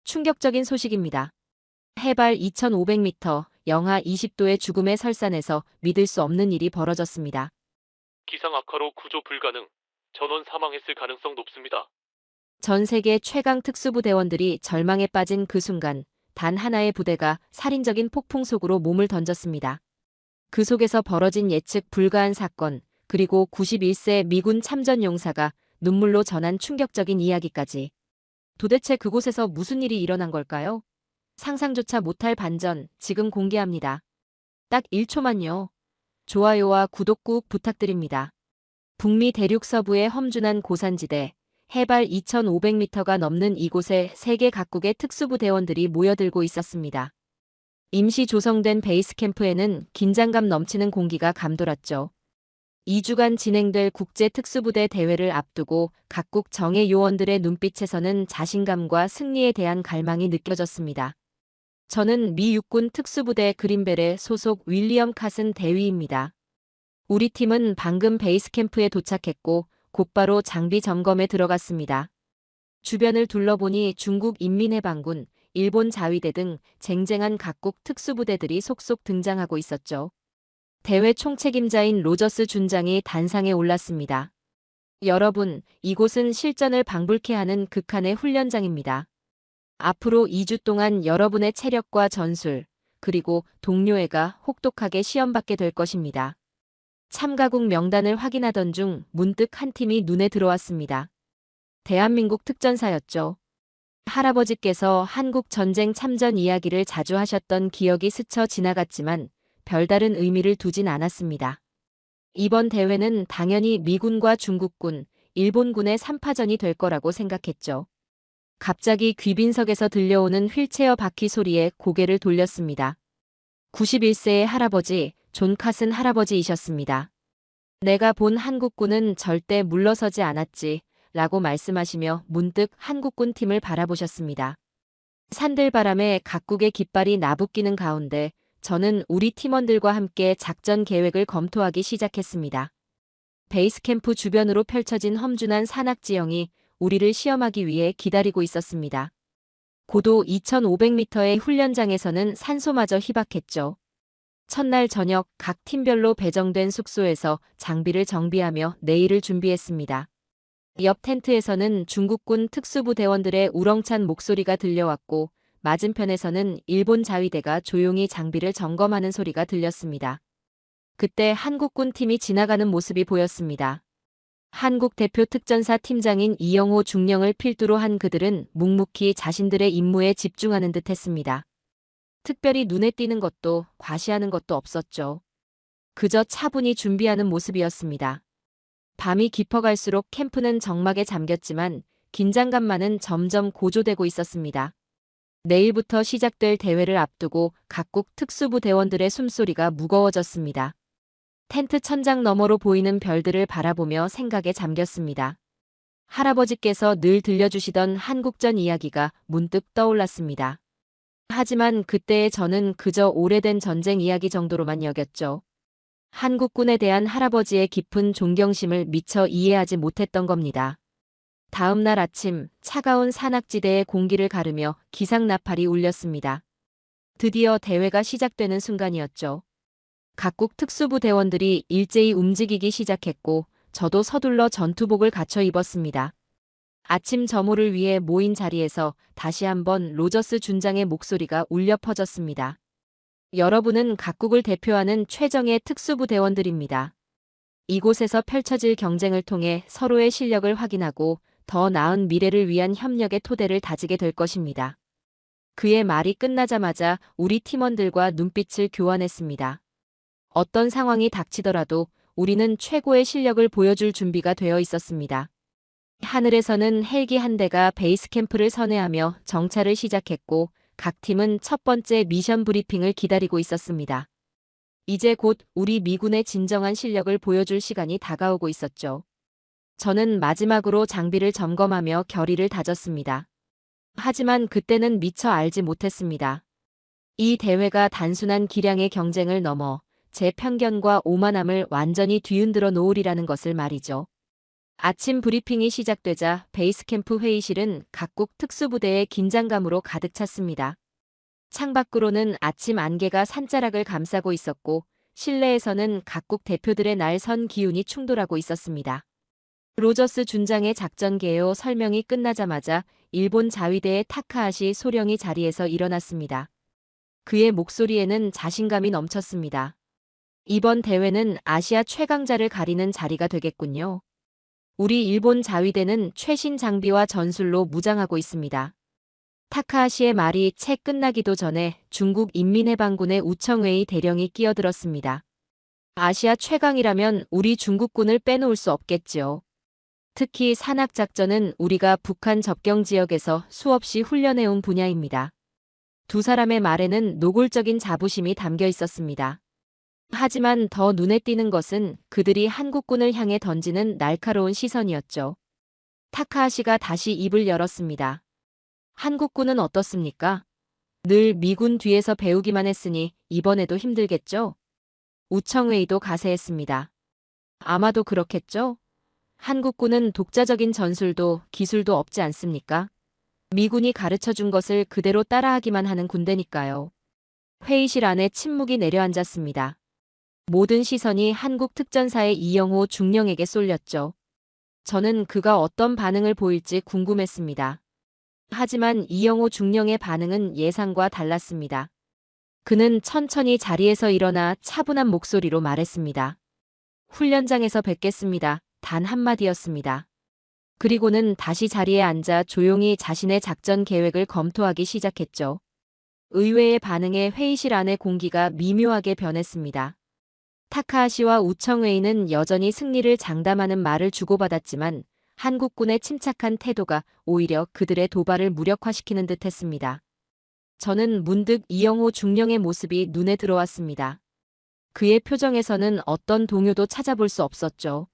충격적인 소식입니다. 해발 2,500m, 영하 20도의 죽음의 설산에서 믿을 수 없는 일이 벌어졌습니다. 기상 악화로 구조 불가능. 전원 사망했을 가능성 높습니다. 전 세계 최강 특수부대원들이 절망에 빠진 그 순간, 단 하나의 부대가 살인적인 폭풍 속으로 몸을 던졌습니다. 그 속에서 벌어진 예측 불가한 사건, 그리고 91세 미군 참전 용사가 눈물로 전한 충격적인 이야기까지. 도대체 그곳에서 무슨 일이 일어난 걸까요? 상상조차 못할 반전, 지금 공개합니다. 딱 1초만요. 좋아요와 구독 꾹 부탁드립니다. 북미 대륙 서부의 험준한 고산지대, 해발 2,500m가 넘는 이곳에 세계 각국의 특수부대원들이 모여들고 있었습니다. 임시 조성된 베이스 캠프에는 긴장감 넘치는 공기가 감돌았죠. 2주간 진행될 국제 특수부대 대회를 앞두고 각국 정예 요원들의 눈빛에서는 자신감과 승리에 대한 갈망이 느껴졌습니다. 저는 미 육군 특수부대 그린벨의 소속 윌리엄 카슨 대위입니다. 우리 팀은 방금 베이스 캠프에 도착했고 곧바로 장비 점검에 들어갔습니다. 주변을 둘러보니 중국 인민해방군, 일본 자위대 등 쟁쟁한 각국 특수부대들이 속속 등장하고 있었죠. 대회 총책임자인 로저스 준장이 단상에 올랐습니다. 여러분, 이곳은 실전을 방불케 하는 극한의 훈련장입니다. 앞으로 2주 동안 여러분의 체력과 전술, 그리고 동료애가 혹독하게 시험받게 될 것입니다. 참가국 명단을 확인하던 중 문득 한 팀이 눈에 들어왔습니다. 대한민국 특전사였죠. 할아버지께서 한국 전쟁 참전 이야기를 자주 하셨던 기억이 스쳐 지나갔지만 별다른 의미를 두진 않았습니다. 이번 대회는 당연히 미군과 중국군, 일본군의 3파전이 될 거라고 생각했죠. 갑자기 귀빈석에서 들려오는 휠체어 바퀴 소리에 고개를 돌렸습니다. 91세의 할아버지, 존 카슨 할아버지이셨습니다. 내가 본 한국군은 절대 물러서지 않았지, 라고 말씀하시며 문득 한국군 팀을 바라보셨습니다. 산들바람에 각국의 깃발이 나부끼는 가운데 저는 우리 팀원들과 함께 작전 계획을 검토하기 시작했습니다. 베이스 캠프 주변으로 펼쳐진 험준한 산악 지형이 우리를 시험하기 위해 기다리고 있었습니다. 고도 2,500m의 훈련장에서는 산소마저 희박했죠. 첫날 저녁 각 팀별로 배정된 숙소에서 장비를 정비하며 내일을 준비했습니다. 옆 텐트에서는 중국군 특수부대원들의 우렁찬 목소리가 들려왔고 맞은편에서는 일본 자위대가 조용히 장비를 점검하는 소리가 들렸습니다. 그때 한국군 팀이 지나가는 모습이 보였습니다. 한국 대표 특전사 팀장인 이영호 중령을 필두로 한 그들은 묵묵히 자신들의 임무에 집중하는 듯 했습니다. 특별히 눈에 띄는 것도 과시하는 것도 없었죠. 그저 차분히 준비하는 모습이었습니다. 밤이 깊어갈수록 캠프는 적막에 잠겼지만 긴장감만은 점점 고조되고 있었습니다. 내일부터 시작될 대회를 앞두고 각국 특수부대원들의 숨소리가 무거워졌습니다. 텐트 천장 너머로 보이는 별들을 바라보며 생각에 잠겼습니다. 할아버지께서 늘 들려주시던 한국전 이야기가 문득 떠올랐습니다. 하지만 그때의 저는 그저 오래된 전쟁 이야기 정도로만 여겼죠. 한국군에 대한 할아버지의 깊은 존경심을 미처 이해하지 못했던 겁니다. 다음 날 아침 차가운 산악지대의 공기를 가르며 기상나팔이 울렸습니다. 드디어 대회가 시작되는 순간이었죠. 각국 특수부대원들이 일제히 움직이기 시작했고 저도 서둘러 전투복을 갖춰 입었습니다. 아침 점호를 위해 모인 자리에서 다시 한번 로저스 준장의 목소리가 울려 퍼졌습니다. 여러분은 각국을 대표하는 최정예 특수부대원들입니다. 이곳에서 펼쳐질 경쟁을 통해 서로의 실력을 확인하고 더 나은 미래를 위한 협력의 토대를 다지게 될 것입니다. 그의 말이 끝나자마자 우리 팀원들과 눈빛을 교환했습니다. 어떤 상황이 닥치더라도 우리는 최고의 실력을 보여줄 준비가 되어 있었습니다. 하늘에서는 헬기 한 대가 베이스 캠프를 선회하며 정찰을 시작했고 각 팀은 첫 번째 미션 브리핑을 기다리고 있었습니다. 이제 곧 우리 미군의 진정한 실력을 보여줄 시간이 다가오고 있었죠. 저는 마지막으로 장비를 점검하며 결의를 다졌습니다. 하지만 그때는 미처 알지 못했습니다. 이 대회가 단순한 기량의 경쟁을 넘어 제 편견과 오만함을 완전히 뒤흔들어 놓으리라는 것을 말이죠. 아침 브리핑이 시작되자 베이스캠프 회의실은 각국 특수부대의 긴장감으로 가득 찼습니다. 창밖으로는 아침 안개가 산자락을 감싸고 있었고 실내에서는 각국 대표들의 날 선 기운이 충돌하고 있었습니다. 로저스 준장의 작전 개요 설명이 끝나자마자 일본 자위대의 타카하시 소령이 자리에서 일어났습니다. 그의 목소리에는 자신감이 넘쳤습니다. 이번 대회는 아시아 최강자를 가리는 자리가 되겠군요. 우리 일본 자위대는 최신 장비와 전술로 무장하고 있습니다. 타카하시의 말이 채 끝나기도 전에 중국 인민해방군의 우청웨이 대령이 끼어들었습니다. 아시아 최강이라면 우리 중국군을 빼놓을 수 없겠지요. 특히 산악작전은 우리가 북한 접경 지역에서 수없이 훈련해온 분야입니다. 두 사람의 말에는 노골적인 자부심이 담겨 있었습니다. 하지만 더 눈에 띄는 것은 그들이 한국군을 향해 던지는 날카로운 시선이었죠. 타카하시가 다시 입을 열었습니다. 한국군은 어떻습니까? 늘 미군 뒤에서 배우기만 했으니 이번에도 힘들겠죠? 우청웨이도 가세했습니다. 아마도 그렇겠죠? 한국군은 독자적인 전술도 기술도 없지 않습니까? 미군이 가르쳐준 것을 그대로 따라하기만 하는 군대니까요. 회의실 안에 침묵이 내려앉았습니다. 모든 시선이 한국 특전사의 이영호 중령에게 쏠렸죠. 저는 그가 어떤 반응을 보일지 궁금했습니다. 하지만 이영호 중령의 반응은 예상과 달랐습니다. 그는 천천히 자리에서 일어나 차분한 목소리로 말했습니다. 훈련장에서 뵙겠습니다. 단 한마디였습니다. 그리고는 다시 자리에 앉아 조용히 자신의 작전 계획을 검토하기 시작했죠. 의외의 반응에 회의실 안의 공기가 미묘하게 변했습니다. 타카하시와 우청웨이는 여전히 승리를 장담하는 말을 주고받았지만 한국군의 침착한 태도가 오히려 그들의 도발을 무력화시키는 듯했습니다. 저는 문득 이영호 중령의 모습이 눈에 들어왔습니다. 그의 표정에서는 어떤 동요도 찾아볼 수 없었죠.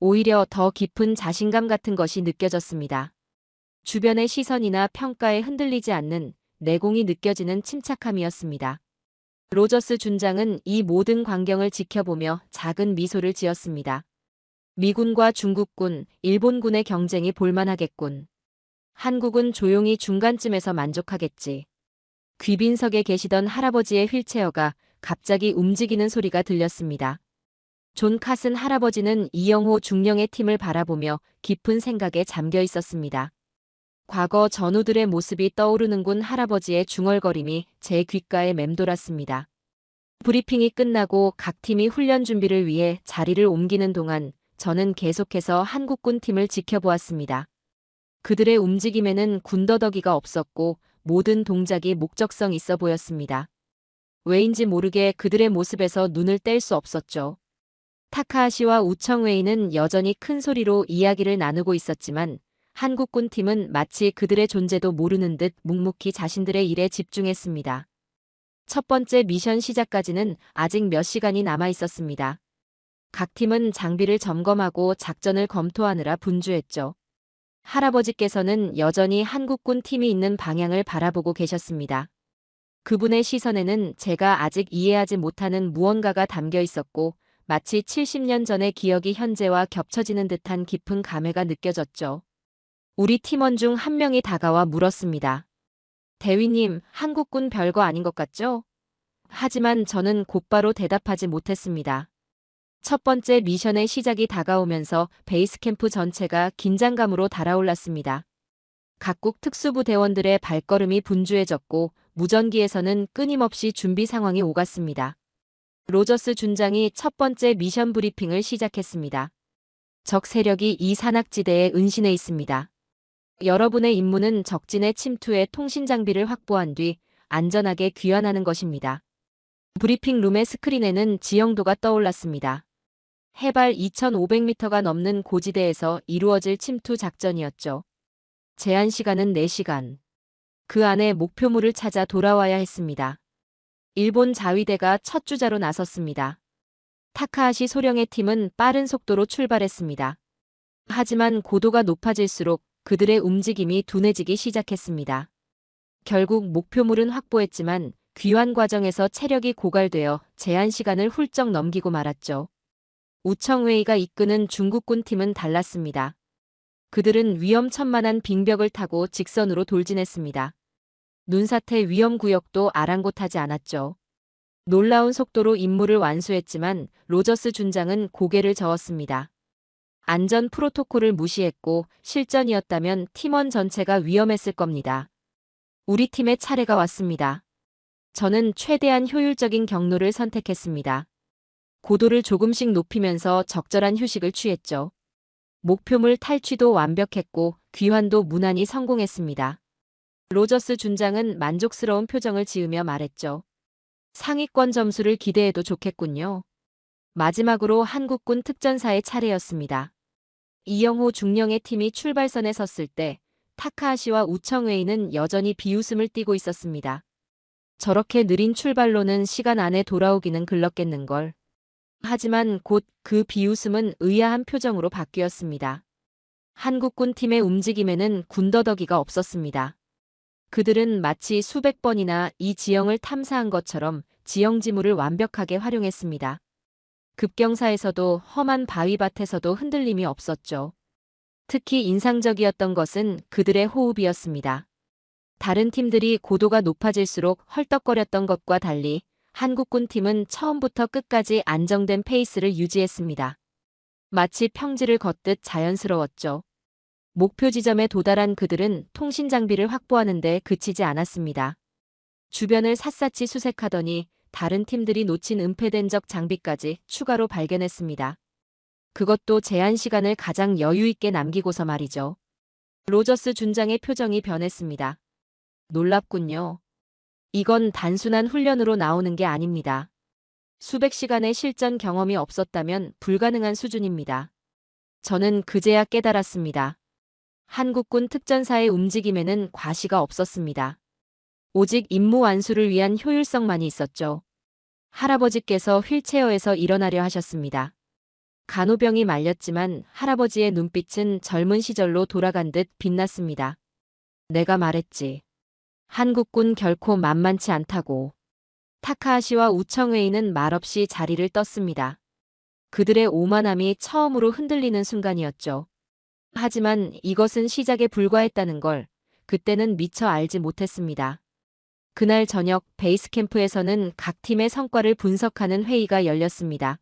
오히려 더 깊은 자신감 같은 것이 느껴졌습니다. 주변의 시선이나 평가에 흔들리지 않는 내공이 느껴지는 침착함이었습니다. 로저스 준장은 이 모든 광경을 지켜보며 작은 미소를 지었습니다. 미군과 중국군, 일본군의 경쟁이 볼만하겠군. 한국은 조용히 중간쯤에서 만족하겠지. 귀빈석에 계시던 할아버지의 휠체어가 갑자기 움직이는 소리가 들렸습니다. 존 카슨 할아버지는 이영호 중령의 팀을 바라보며 깊은 생각에 잠겨 있었습니다. 과거 전우들의 모습이 떠오르는군. 할아버지의 중얼거림이 제 귓가에 맴돌았습니다. 브리핑이 끝나고 각 팀이 훈련 준비를 위해 자리를 옮기는 동안 저는 계속해서 한국군 팀을 지켜보았습니다. 그들의 움직임에는 군더더기가 없었고 모든 동작이 목적성 있어 보였습니다. 왜인지 모르게 그들의 모습에서 눈을 뗄 수 없었죠. 타카하시와 우청웨이는 여전히 큰 소리로 이야기를 나누고 있었지만 한국군 팀은 마치 그들의 존재도 모르는 듯 묵묵히 자신들의 일에 집중했습니다. 첫 번째 미션 시작까지는 아직 몇 시간이 남아 있었습니다. 각 팀은 장비를 점검하고 작전을 검토하느라 분주했죠. 할아버지께서는 여전히 한국군 팀이 있는 방향을 바라보고 계셨습니다. 그분의 시선에는 제가 아직 이해하지 못하는 무언가가 담겨 있었고 마치 70년 전의 기억이 현재와 겹쳐지는 듯한 깊은 감회가 느껴졌죠. 우리 팀원 중 한 명이 다가와 물었습니다. 대위님, 한국군 별거 아닌 것 같죠? 하지만 저는 곧바로 대답하지 못했습니다. 첫 번째 미션의 시작이 다가오면서 베이스캠프 전체가 긴장감으로 달아올랐습니다. 각국 특수부 대원들의 발걸음이 분주해졌고 무전기에서는 끊임없이 준비 상황이 오갔습니다. 로저스 준장이 첫 번째 미션 브리핑을 시작했습니다. 적 세력이 이 산악지대에 은신해 있습니다. 여러분의 임무는 적진의 침투에 통신 장비를 확보한 뒤 안전하게 귀환하는 것입니다. 브리핑 룸의 스크린에는 지형도가 떠올랐습니다. 해발 2,500m가 넘는 고지대에서 이루어질 침투 작전이었죠. 제한 시간은 4시간. 그 안에 목표물을 찾아 돌아와야 했습니다. 일본 자위대가 첫 주자로 나섰습니다. 타카하시 소령의 팀은 빠른 속도로 출발했습니다. 하지만 고도가 높아질수록 그들의 움직임이 둔해지기 시작했습니다. 결국 목표물은 확보했지만 귀환 과정에서 체력이 고갈되어 제한 시간을 훌쩍 넘기고 말았죠. 우청웨이가 이끄는 중국군 팀은 달랐습니다. 그들은 위험천만한 빙벽을 타고 직선으로 돌진했습니다. 눈사태 위험구역도 아랑곳하지 않았죠. 놀라운 속도로 임무를 완수했지만 로저스 준장은 고개를 저었습니다. 안전 프로토콜을 무시했고 실전이었다면 팀원 전체가 위험했을 겁니다. 우리 팀의 차례가 왔습니다. 저는 최대한 효율적인 경로를 선택했습니다. 고도를 조금씩 높이면서 적절한 휴식을 취했죠. 목표물 탈취도 완벽했고 귀환도 무난히 성공했습니다. 로저스 준장은 만족스러운 표정을 지으며 말했죠. 상위권 점수를 기대해도 좋겠군요. 마지막으로 한국군 특전사의 차례였습니다. 이영호 중령의 팀이 출발선에 섰을 때 타카하시와 우청웨이는 여전히 비웃음을 띠고 있었습니다. 저렇게 느린 출발로는 시간 안에 돌아오기는 글렀겠는걸. 하지만 곧 그 비웃음은 의아한 표정으로 바뀌었습니다. 한국군 팀의 움직임에는 군더더기가 없었습니다. 그들은 마치 수백 번이나 이 지형을 탐사한 것처럼 지형 지물을 완벽하게 활용했습니다. 급경사에서도 험한 바위밭에서도 흔들림이 없었죠. 특히 인상적이었던 것은 그들의 호흡이었습니다. 다른 팀들이 고도가 높아질수록 헐떡거렸던 것과 달리 한국군 팀은 처음부터 끝까지 안정된 페이스를 유지했습니다. 마치 평지를 걷듯 자연스러웠죠. 목표 지점에 도달한 그들은 통신 장비를 확보하는 데 그치지 않았습니다. 주변을 샅샅이 수색하더니 다른 팀들이 놓친 은폐된 적 장비까지 추가로 발견했습니다. 그것도 제한 시간을 가장 여유 있게 남기고서 말이죠. 로저스 준장의 표정이 변했습니다. 놀랍군요. 이건 단순한 훈련으로 나오는 게 아닙니다. 수백 시간의 실전 경험이 없었다면 불가능한 수준입니다. 저는 그제야 깨달았습니다. 한국군 특전사의 움직임에는 과시가 없었습니다. 오직 임무 완수를 위한 효율성만이 있었죠. 할아버지께서 휠체어에서 일어나려 하셨습니다. 간호병이 말렸지만 할아버지의 눈빛은 젊은 시절로 돌아간 듯 빛났습니다. 내가 말했지. 한국군 결코 만만치 않다고. 타카하시와 우청웨이는 말없이 자리를 떴습니다. 그들의 오만함이 처음으로 흔들리는 순간이었죠. 하지만 이것은 시작에 불과했다는 걸 그때는 미처 알지 못했습니다. 그날 저녁 베이스 캠프에서는 각 팀의 성과를 분석하는 회의가 열렸습니다.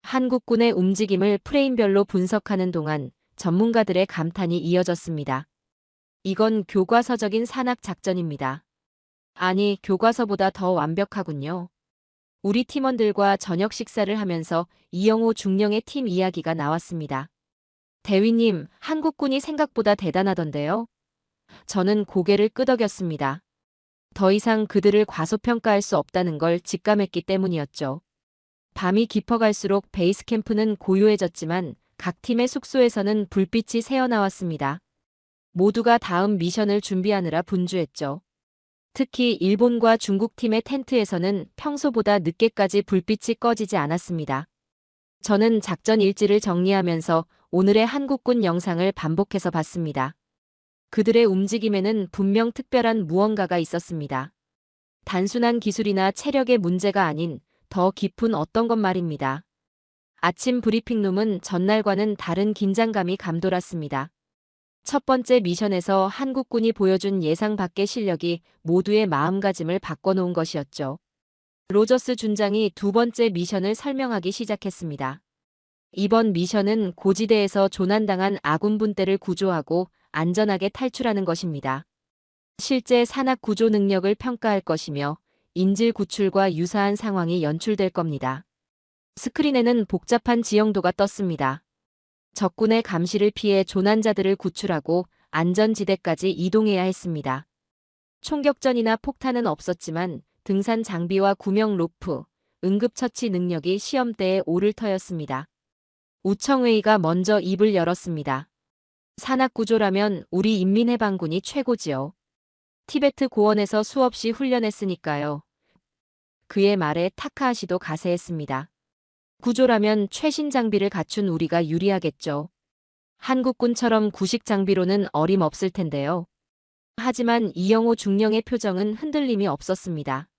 한국군의 움직임을 프레임별로 분석하는 동안 전문가들의 감탄이 이어졌습니다. 이건 교과서적인 산악 작전입니다. 아니, 교과서보다 더 완벽하군요. 우리 팀원들과 저녁 식사를 하면서 이영호 중령의 팀 이야기가 나왔습니다. 대위님, 한국군이 생각보다 대단하던데요? 저는 고개를 끄덕였습니다. 더 이상 그들을 과소평가할 수 없다는 걸 직감했기 때문이었죠. 밤이 깊어갈수록 베이스 캠프는 고요해졌지만 각 팀의 숙소에서는 불빛이 새어나왔습니다. 모두가 다음 미션을 준비하느라 분주했죠. 특히 일본과 중국 팀의 텐트에서는 평소보다 늦게까지 불빛이 꺼지지 않았습니다. 저는 작전 일지를 정리하면서 오늘의 한국군 영상을 반복해서 봤습니다. 그들의 움직임에는 분명 특별한 무언가가 있었습니다. 단순한 기술이나 체력의 문제가 아닌 더 깊은 어떤 것 말입니다. 아침 브리핑룸은 전날과는 다른 긴장감이 감돌았습니다. 첫 번째 미션에서 한국군이 보여준 예상 밖의 실력이 모두의 마음가짐을 바꿔놓은 것이었죠. 로저스 준장이 두 번째 미션을 설명하기 시작했습니다. 이번 미션은 고지대에서 조난당한 아군 분대를 구조하고 안전하게 탈출하는 것입니다. 실제 산악 구조 능력을 평가할 것이며 인질 구출과 유사한 상황이 연출될 겁니다. 스크린에는 복잡한 지형도가 떴습니다. 적군의 감시를 피해 조난자들을 구출하고 안전지대까지 이동해야 했습니다. 총격전이나 폭탄은 없었지만 등산 장비와 구명 로프, 응급처치 능력이 시험대에 오를 터였습니다. 우청웨이가 먼저 입을 열었습니다. 산악구조라면 우리 인민해방군이 최고지요. 티베트 고원에서 수없이 훈련했으니까요. 그의 말에 타카하시도 가세했습니다. 구조라면 최신 장비를 갖춘 우리가 유리하겠죠. 한국군처럼 구식 장비로는 어림없을 텐데요. 하지만 이영호 중령의 표정은 흔들림이 없었습니다.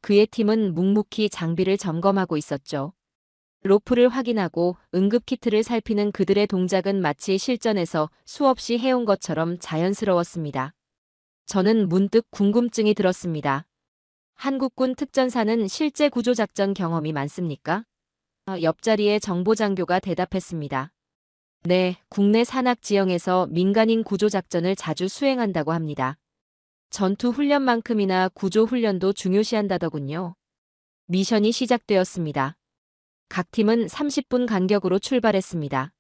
그의 팀은 묵묵히 장비를 점검하고 있었죠. 로프를 확인하고 응급키트를 살피는 그들의 동작은 마치 실전에서 수없이 해온 것처럼 자연스러웠습니다. 저는 문득 궁금증이 들었습니다. 한국군 특전사는 실제 구조작전 경험이 많습니까? 옆자리의 정보장교가 대답했습니다. 네, 국내 산악 지형에서 민간인 구조작전을 자주 수행한다고 합니다. 전투 훈련만큼이나 구조 훈련도 중요시한다더군요. 미션이 시작되었습니다. 각 팀은 30분 간격으로 출발했습니다.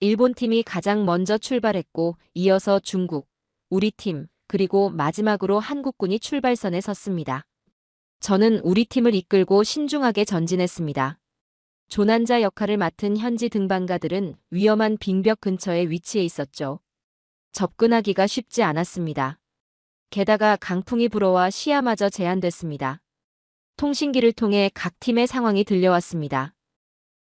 일본 팀이 가장 먼저 출발했고 이어서 중국, 우리 팀, 그리고 마지막으로 한국군이 출발선에 섰습니다. 저는 우리 팀을 이끌고 신중하게 전진했습니다. 조난자 역할을 맡은 현지 등반가들은 위험한 빙벽 근처에 위치해 있었죠. 접근하기가 쉽지 않았습니다. 게다가 강풍이 불어와 시야마저 제한됐습니다. 통신기를 통해 각 팀의 상황이 들려왔습니다.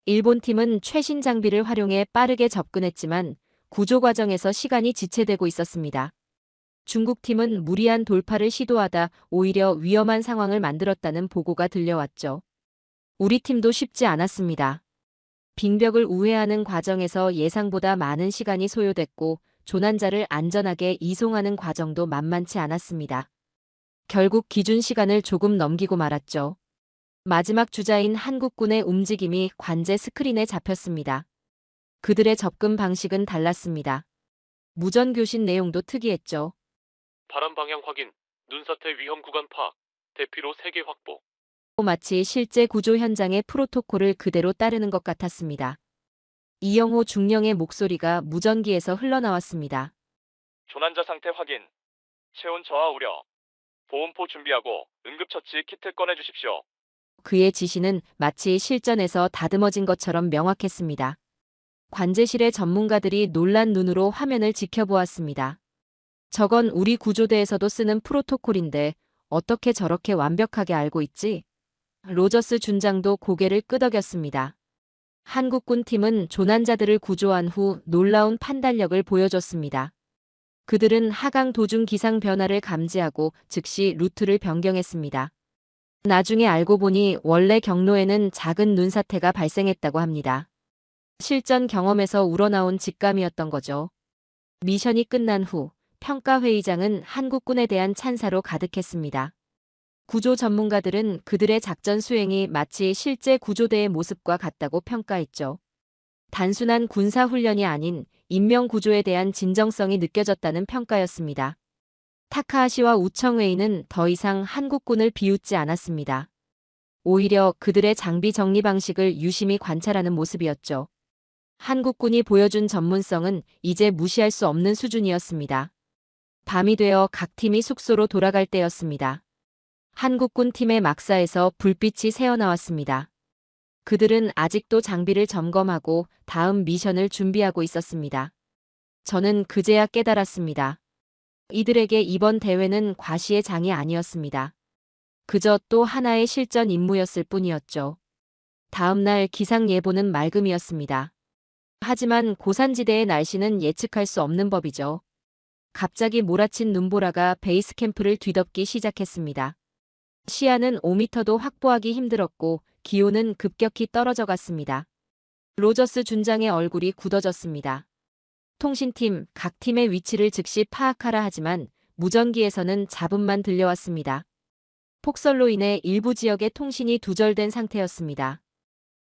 일본 팀은 최신 장비를 활용해 빠르게 접근했지만 구조 과정에서 시간이 지체되고 있었습니다. 중국 팀은 무리한 돌파를 시도하다 오히려 위험한 상황을 만들었다는 보고가 들려왔죠. 우리 팀도 쉽지 않았습니다. 빙벽을 우회하는 과정에서 예상보다 많은 시간이 소요됐고 조난자를 안전하게 이송하는 과정도 만만치 않았습니다. 결국 기준 시간을 조금 넘기고 말았죠. 마지막 주자인 한국군의 움직임이 관제 스크린에 잡혔습니다. 그들의 접근 방식은 달랐습니다. 무전교신 내용도 특이했죠. 바람 방향 확인, 눈사태 위험 구간 파악, 대피로 3개 확보. 마치 실제 구조 현장의 프로토콜을 그대로 따르는 것 같았습니다. 이영호 중령의 목소리가 무전기에서 흘러나왔습니다. 조난자 상태 확인. 체온 저하 우려. 보온포 준비하고 응급처치 키트 꺼내주십시오. 그의 지시는 마치 실전에서 다듬어진 것처럼 명확했습니다. 관제실의 전문가들이 놀란 눈으로 화면을 지켜보았습니다. 저건 우리 구조대에서도 쓰는 프로토콜인데 어떻게 저렇게 완벽하게 알고 있지? 로저스 준장도 고개를 끄덕였습니다. 한국군 팀은 조난자들을 구조한 후 놀라운 판단력을 보여줬습니다. 그들은 하강 도중 기상 변화를 감지하고 즉시 루트를 변경했습니다. 나중에 알고 보니 원래 경로에는 작은 눈사태가 발생했다고 합니다. 실전 경험에서 우러나온 직감이었던 거죠. 미션이 끝난 후 평가회의장은 한국군에 대한 찬사로 가득했습니다. 구조 전문가들은 그들의 작전 수행이 마치 실제 구조대의 모습과 같다고 평가했죠. 단순한 군사훈련이 아닌 인명구조에 대한 진정성이 느껴졌다는 평가였습니다. 타카하시와 우청웨이는 더 이상 한국군을 비웃지 않았습니다. 오히려 그들의 장비 정리 방식을 유심히 관찰하는 모습이었죠. 한국군이 보여준 전문성은 이제 무시할 수 없는 수준이었습니다. 밤이 되어 각 팀이 숙소로 돌아갈 때였습니다. 한국군 팀의 막사에서 불빛이 새어나왔습니다. 그들은 아직도 장비를 점검하고 다음 미션을 준비하고 있었습니다. 저는 그제야 깨달았습니다. 이들에게 이번 대회는 과시의 장이 아니었습니다. 그저 또 하나의 실전 임무였을 뿐이었죠. 다음 날 기상 예보는 맑음이었습니다. 하지만 고산지대의 날씨는 예측할 수 없는 법이죠. 갑자기 몰아친 눈보라가 베이스 캠프를 뒤덮기 시작했습니다. 시야는 5m도 확보하기 힘들었고 기온은 급격히 떨어져 갔습니다. 로저스 준장의 얼굴이 굳어졌습니다. 통신팀, 각 팀의 위치를 즉시 파악하라 하지만 무전기에서는 잡음만 들려왔습니다. 폭설로 인해 일부 지역의 통신이 두절된 상태였습니다.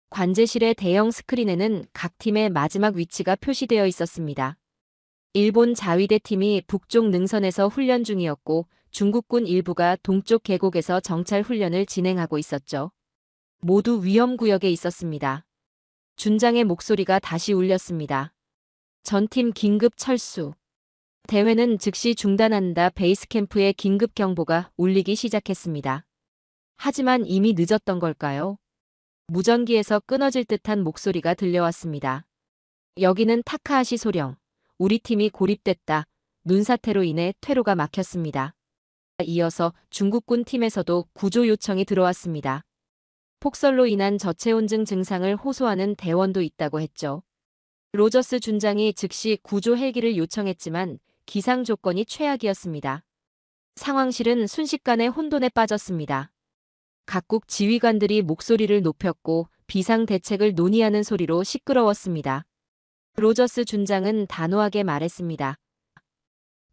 관제실의 대형 스크린에는 각 팀의 마지막 위치가 표시되어 있었습니다. 일본 자위대 팀이 북쪽 능선에서 훈련 중이었고 중국군 일부가 동쪽 계곡에서 정찰 훈련을 진행하고 있었죠. 모두 위험구역에 있었습니다. 준장의 목소리가 다시 울렸습니다. 전팀 긴급 철수. 대회는 즉시 중단한다. 베이스 캠프의 긴급 경보가 울리기 시작했습니다. 하지만 이미 늦었던 걸까요? 무전기에서 끊어질 듯한 목소리가 들려왔습니다. 여기는 타카하시 소령. 우리 팀이 고립됐다. 눈사태로 인해 퇴로가 막혔습니다. 이어서 중국군 팀에서도 구조 요청이 들어왔습니다. 폭설로 인한 저체온증 증상을 호소하는 대원도 있다고 했죠. 로저스 준장이 즉시 구조 헬기를 요청했지만 기상 조건이 최악이었습니다. 상황실은 순식간에 혼돈에 빠졌습니다. 각국 지휘관들이 목소리를 높였고 비상대책을 논의하는 소리로 시끄러웠습니다. 로저스 준장은 단호하게 말했습니다.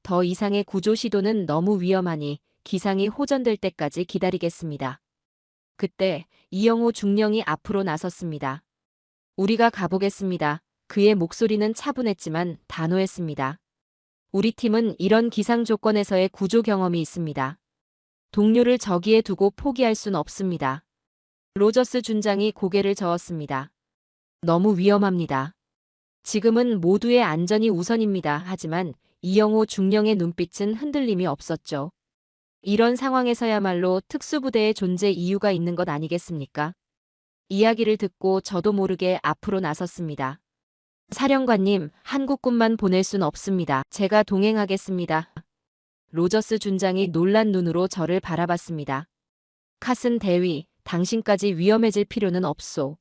더 이상의 구조 시도는 너무 위험하니 기상이 호전될 때까지 기다리겠습니다. 그때 이영호 중령이 앞으로 나섰습니다. 우리가 가보겠습니다. 그의 목소리는 차분했지만 단호했습니다. 우리 팀은 이런 기상 조건에서의 구조 경험이 있습니다. 동료를 저기에 두고 포기할 순 없습니다. 로저스 준장이 고개를 저었습니다. 너무 위험합니다. 지금은 모두의 안전이 우선입니다. 하지만 이영호 중령의 눈빛은 흔들림이 없었죠. 이런 상황에서야말로 특수부대의 존재 이유가 있는 것 아니겠습니까? 이야기를 듣고 저도 모르게 앞으로 나섰습니다. 사령관님, 한국군만 보낼 순 없습니다. 제가 동행하겠습니다. 로저스 준장이 놀란 눈으로 저를 바라봤습니다. 카슨 대위, 당신까지 위험해질 필요는 없소.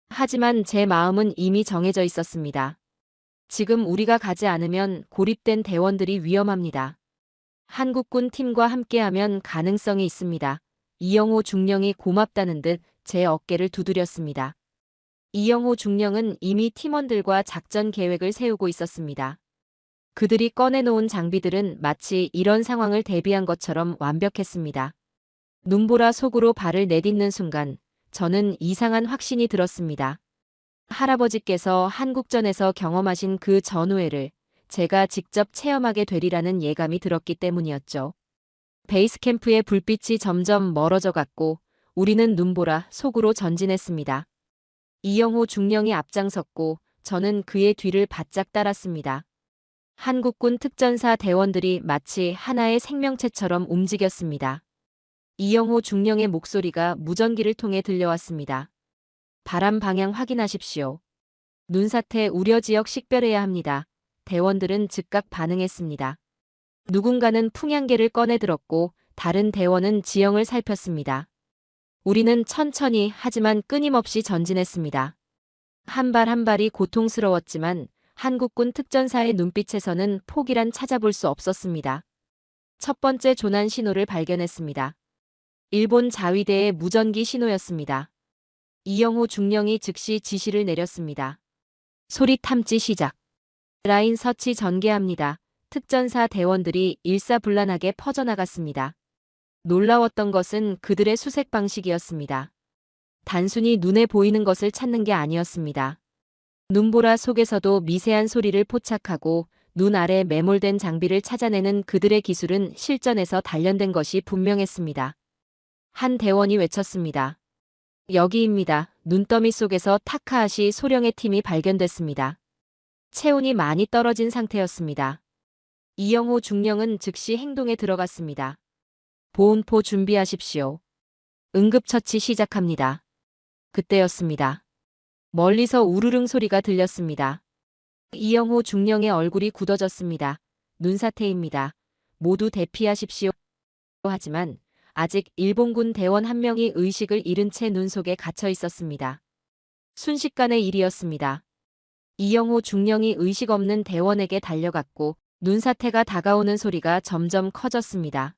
하지만 제 마음은 이미 정해져 있었습니다. 지금 우리가 가지 않으면 고립된 대원들이 위험합니다. 한국군 팀과 함께하면 가능성이 있습니다. 이영호 중령이 고맙다는 듯 제 어깨를 두드렸습니다. 이영호 중령은 이미 팀원들과 작전 계획을 세우고 있었습니다. 그들이 꺼내놓은 장비들은 마치 이런 상황을 대비한 것처럼 완벽했습니다. 눈보라 속으로 발을 내딛는 순간 저는 이상한 확신이 들었습니다. 할아버지께서 한국전에서 경험하신 그 전우회를 제가 직접 체험하게 되리라는 예감이 들었기 때문이었죠. 베이스 캠프의 불빛이 점점 멀어져 갔고 우리는 눈보라 속으로 전진했습니다. 이영호 중령이 앞장섰고 저는 그의 뒤를 바짝 따랐습니다. 한국군 특전사 대원들이 마치 하나의 생명체처럼 움직였습니다. 이영호 중령의 목소리가 무전기를 통해 들려왔습니다. 바람 방향 확인하십시오. 눈사태 우려 지역 식별해야 합니다. 대원들은 즉각 반응했습니다. 누군가는 풍향계를 꺼내 들었고 다른 대원은 지형을 살폈습니다. 우리는 천천히 하지만 끊임없이 전진했습니다. 한 발 한 발이 고통스러웠지만 한국군 특전사의 눈빛에서는 포기란 찾아볼 수 없었습니다. 첫 번째 조난 신호를 발견했습니다. 일본 자위대의 무전기 신호였습니다. 이영호 중령이 즉시 지시를 내렸습니다. 소리 탐지 시작. 라인 서치 전개합니다. 특전사 대원들이 일사불란하게 퍼져나갔습니다. 놀라웠던 것은 그들의 수색 방식이었습니다. 단순히 눈에 보이는 것을 찾는 게 아니었습니다. 눈보라 속에서도 미세한 소리를 포착하고 눈 아래 매몰된 장비를 찾아내는 그들의 기술은 실전에서 단련된 것이 분명했습니다. 한 대원이 외쳤습니다. 여기입니다. 눈더미 속에서 타카하시 소령의 팀이 발견됐습니다. 체온이 많이 떨어진 상태였습니다. 이영호 중령은 즉시 행동에 들어갔습니다. 보온포 준비하십시오. 응급처치 시작합니다. 그때였습니다. 멀리서 우르릉 소리가 들렸습니다. 이영호 중령의 얼굴이 굳어졌습니다. 눈사태입니다. 모두 대피하십시오. 하지만 아직 일본군 대원 한 명이 의식을 잃은 채 눈 속에 갇혀 있었습니다. 순식간의 일이었습니다. 이영호 중령이 의식 없는 대원에게 달려갔고 눈사태가 다가오는 소리가 점점 커졌습니다.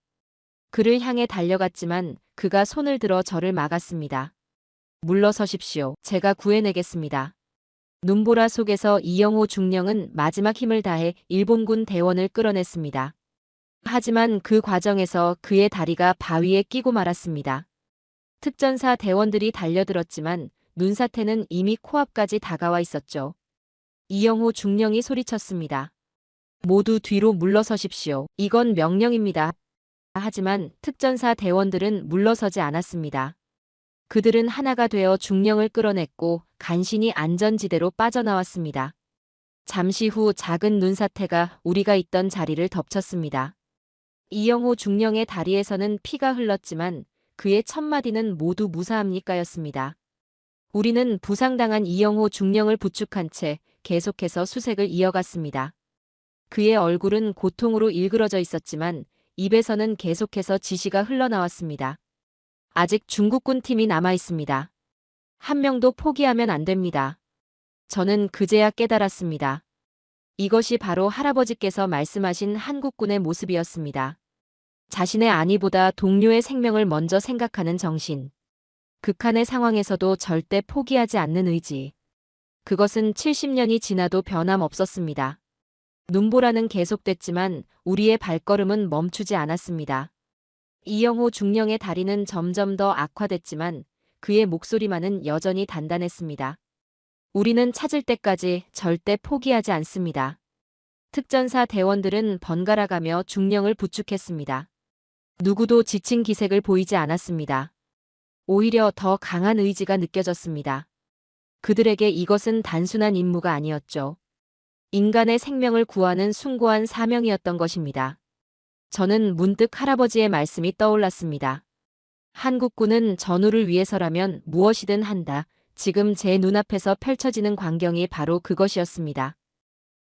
그를 향해 달려갔지만 그가 손을 들어 저를 막았습니다. 물러서십시오. 제가 구해내겠습니다. 눈보라 속에서 이영호 중령은 마지막 힘을 다해 일본군 대원을 끌어냈습니다. 하지만 그 과정에서 그의 다리가 바위에 끼고 말았습니다. 특전사 대원들이 달려들었지만 눈사태는 이미 코앞까지 다가와 있었죠. 이영호 중령이 소리쳤습니다. 모두 뒤로 물러서십시오. 이건 명령입니다. 하지만 특전사 대원들은 물러서지 않았습니다. 그들은 하나가 되어 중령을 끌어냈고 간신히 안전지대로 빠져나왔습니다. 잠시 후 작은 눈사태가 우리가 있던 자리를 덮쳤습니다. 이영호 중령의 다리에서는 피가 흘렀지만 그의 첫마디는 모두 무사합니까였습니다. 우리는 부상당한 이영호 중령을 부축한 채 계속해서 수색을 이어갔습니다. 그의 얼굴은 고통으로 일그러져 있었지만 입에서는 계속해서 지시가 흘러나왔습니다. 아직 중국군 팀이 남아 있습니다. 한 명도 포기하면 안 됩니다. 저는 그제야 깨달았습니다. 이것이 바로 할아버지께서 말씀하신 한국군의 모습이었습니다. 자신의 안위보다 동료의 생명을 먼저 생각하는 정신. 극한의 상황에서도 절대 포기하지 않는 의지. 그것은 70년이 지나도 변함없었습니다. 눈보라는 계속됐지만 우리의 발걸음은 멈추지 않았습니다. 이영호 중령의 다리는 점점 더 악화됐지만 그의 목소리만은 여전히 단단했습니다. 우리는 찾을 때까지 절대 포기하지 않습니다. 특전사 대원들은 번갈아가며 중령을 부축했습니다. 누구도 지친 기색을 보이지 않았습니다. 오히려 더 강한 의지가 느껴졌습니다. 그들에게 이것은 단순한 임무가 아니었죠. 인간의 생명을 구하는 숭고한 사명이었던 것입니다. 저는 문득 할아버지의 말씀이 떠올랐습니다. 한국군은 전우를 위해서라면 무엇이든 한다. 지금 제 눈앞에서 펼쳐지는 광경이 바로 그것이었습니다.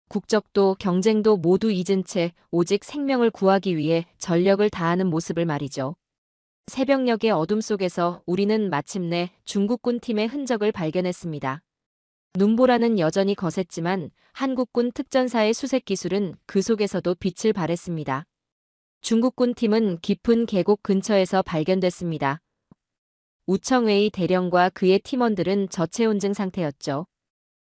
국적도 경쟁도 모두 잊은 채 오직 생명을 구하기 위해 전력을 다하는 모습을 말이죠. 새벽녘의 어둠 속에서 우리는 마침내 중국군 팀의 흔적을 발견했습니다. 눈보라는 여전히 거셌지만 한국군 특전사의 수색 기술은 그 속에서도 빛을 발했습니다. 중국군 팀은 깊은 계곡 근처에서 발견됐습니다. 우청웨이 대령과 그의 팀원들은 저체온증 상태였죠.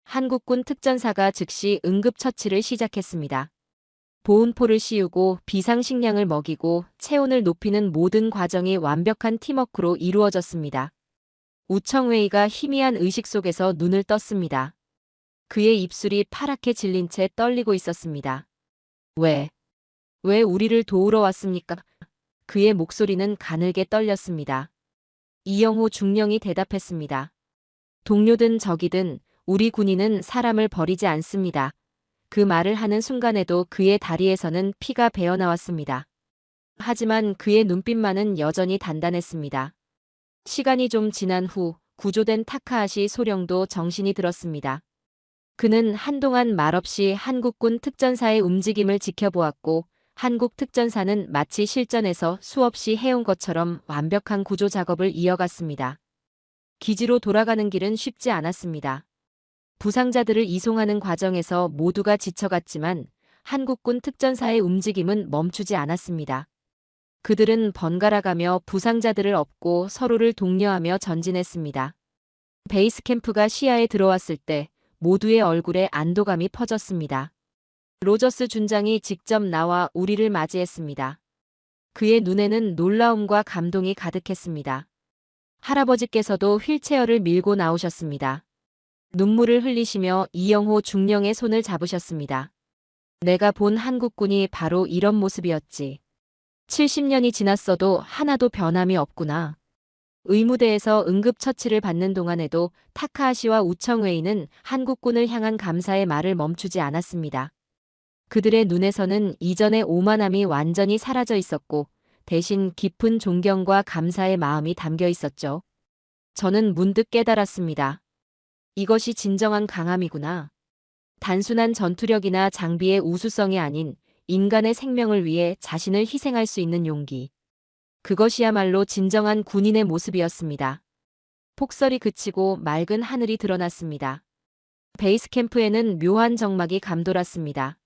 한국군 특전사가 즉시 응급처치를 시작했습니다. 보온포를 씌우고 비상식량을 먹이고 체온을 높이는 모든 과정이 완벽한 팀워크로 이루어졌습니다. 우청웨이가 희미한 의식 속에서 눈을 떴습니다. 그의 입술이 파랗게 질린 채 떨리고 있었습니다. 왜 우리를 도우러 왔습니까? 그의 목소리는 가늘게 떨렸습니다. 이영호 중령이 대답했습니다. 동료든 적이든 우리 군인은 사람을 버리지 않습니다. 그 말을 하는 순간에도 그의 다리에서는 피가 배어나왔습니다. 하지만 그의 눈빛만은 여전히 단단했습니다. 시간이 좀 지난 후 구조된 타카하시 소령도 정신이 들었습니다. 그는 한동안 말없이 한국군 특전사의 움직임을 지켜보았고 한국 특전사는 마치 실전에서 수없이 해온 것처럼 완벽한 구조 작업을 이어갔습니다. 기지로 돌아가는 길은 쉽지 않았습니다. 부상자들을 이송하는 과정에서 모두가 지쳐갔지만 한국군 특전사의 움직임은 멈추지 않았습니다. 그들은 번갈아가며 부상자들을 업고 서로를 독려하며 전진했습니다. 베이스 캠프가 시야에 들어왔을 때 모두의 얼굴에 안도감이 퍼졌습니다. 로저스 준장이 직접 나와 우리를 맞이했습니다. 그의 눈에는 놀라움과 감동이 가득했습니다. 할아버지께서도 휠체어를 밀고 나오셨습니다. 눈물을 흘리시며 이영호 중령의 손을 잡으셨습니다. 내가 본 한국군이 바로 이런 모습이었지. 70년이 지났어도 하나도 변함이 없구나. 의무대에서 응급처치를 받는 동안에도 타카하시와 우청웨이는 한국군을 향한 감사의 말을 멈추지 않았습니다. 그들의 눈에서는 이전의 오만함이 완전히 사라져 있었고 대신 깊은 존경과 감사의 마음이 담겨 있었죠. 저는 문득 깨달았습니다. 이것이 진정한 강함이구나. 단순한 전투력이나 장비의 우수성이 아닌 인간의 생명을 위해 자신을 희생할 수 있는 용기. 그것이야말로 진정한 군인의 모습이었습니다. 폭설이 그치고 맑은 하늘이 드러났습니다. 베이스 캠프에는 묘한 정막이 감돌았습니다.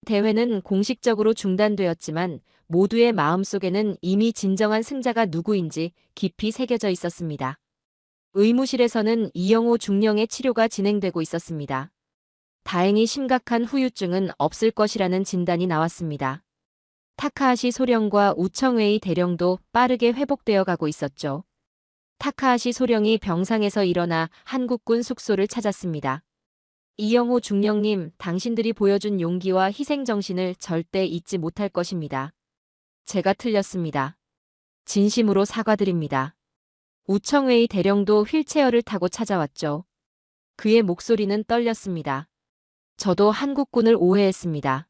대회는 공식적으로 중단되었지만 모두의 마음속에는 이미 진정한 승자가 누구인지 깊이 새겨져 있었습니다. 의무실에서는 이영호 중령의 치료가 진행되고 있었습니다. 다행히 심각한 후유증은 없을 것이라는 진단이 나왔습니다. 타카하시 소령과 우청웨이 대령도 빠르게 회복되어 가고 있었죠. 타카하시 소령이 병상에서 일어나 한국군 숙소를 찾았습니다. 이영호 중령님, 당신들이 보여준 용기와 희생정신을 절대 잊지 못할 것입니다. 제가 틀렸습니다. 진심으로 사과드립니다. 우청웨이 대령도 휠체어를 타고 찾아왔죠. 그의 목소리는 떨렸습니다. 저도 한국군을 오해했습니다.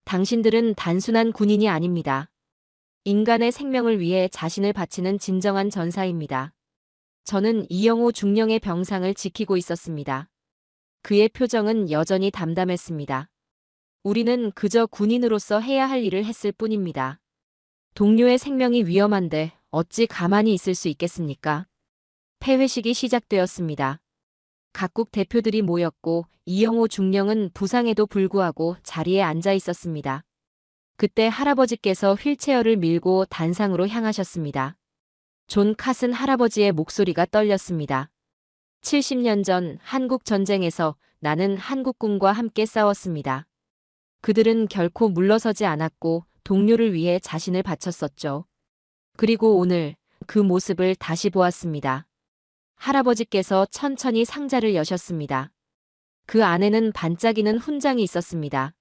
당신들은 단순한 군인이 아닙니다. 인간의 생명을 위해 자신을 바치는 진정한 전사입니다. 저는 이영호 중령의 병상을 지키고 있었습니다. 그의 표정은 여전히 담담했습니다. 우리는 그저 군인으로서 해야 할 일을 했을 뿐입니다. 동료의 생명이 위험한데 어찌 가만히 있을 수 있겠습니까? 폐회식이 시작되었습니다. 각국 대표들이 모였고 이영호 중령은 부상에도 불구하고 자리에 앉아 있었습니다. 그때 할아버지께서 휠체어를 밀고 단상으로 향하셨습니다. 존 카슨 할아버지의 목소리가 떨렸습니다. 70년 전 한국 전쟁에서 나는 한국군과 함께 싸웠습니다. 그들은 결코 물러서지 않았고 동료를 위해 자신을 바쳤었죠. 그리고 오늘 그 모습을 다시 보았습니다. 할아버지께서 천천히 상자를 여셨습니다. 그 안에는 반짝이는 훈장이 있었습니다.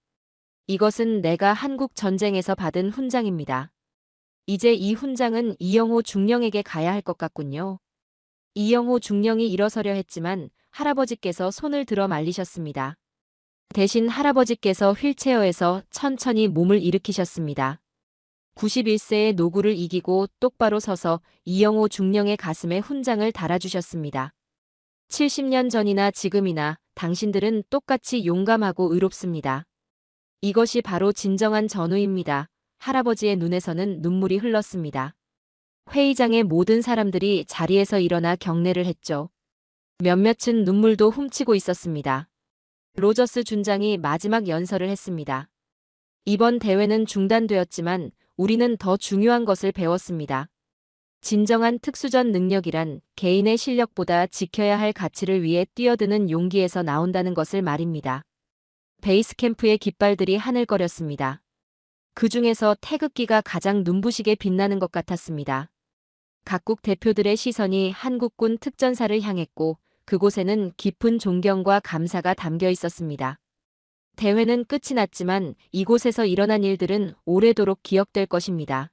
이것은 내가 한국 전쟁에서 받은 훈장입니다. 이제 이 훈장은 이영호 중령에게 가야 할 것 같군요. 이영호 중령이 일어서려 했지만 할아버지께서 손을 들어 말리셨습니다. 대신 할아버지께서 휠체어에서 천천히 몸을 일으키셨습니다. 91세의 노구를 이기고 똑바로 서서 이영호 중령의 가슴에 훈장을 달아주셨습니다. 70년 전이나 지금이나 당신들은 똑같이 용감하고 의롭습니다. 이것이 바로 진정한 전우입니다. 할아버지의 눈에서는 눈물이 흘렀습니다. 회의장의 모든 사람들이 자리에서 일어나 경례를 했죠. 몇몇은 눈물도 훔치고 있었습니다. 로저스 준장이 마지막 연설을 했습니다. 이번 대회는 중단되었지만 우리는 더 중요한 것을 배웠습니다. 진정한 특수전 능력이란 개인의 실력보다 지켜야 할 가치를 위해 뛰어드는 용기에서 나온다는 것을 말입니다. 베이스 캠프의 깃발들이 하늘거렸습니다. 그 중에서 태극기가 가장 눈부시게 빛나는 것 같았습니다. 각국 대표들의 시선이 한국군 특전사를 향했고 그곳에는 깊은 존경과 감사가 담겨 있었습니다. 대회는 끝이 났지만 이곳에서 일어난 일들은 오래도록 기억될 것입니다.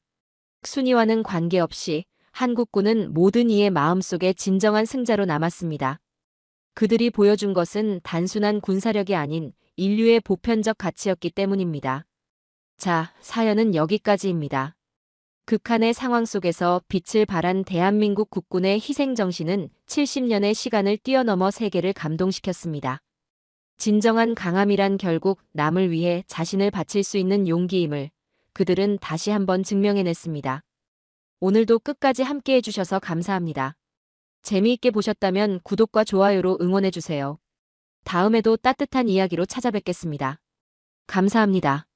순위와는 관계없이 한국군은 모든 이의 마음속에 진정한 승자로 남았습니다. 그들이 보여준 것은 단순한 군사력이 아닌 인류의 보편적 가치였기 때문입니다. 자, 사연은 여기까지입니다. 극한의 상황 속에서 빛을 발한 대한민국 국군의 희생정신은 70년의 시간을 뛰어넘어 세계를 감동시켰습니다. 진정한 강함이란 결국 남을 위해 자신을 바칠 수 있는 용기임을 그들은 다시 한번 증명해냈습니다. 오늘도 끝까지 함께 해주셔서 감사합니다. 재미있게 보셨다면 구독과 좋아요로 응원해주세요. 다음에도 따뜻한 이야기로 찾아뵙겠습니다. 감사합니다.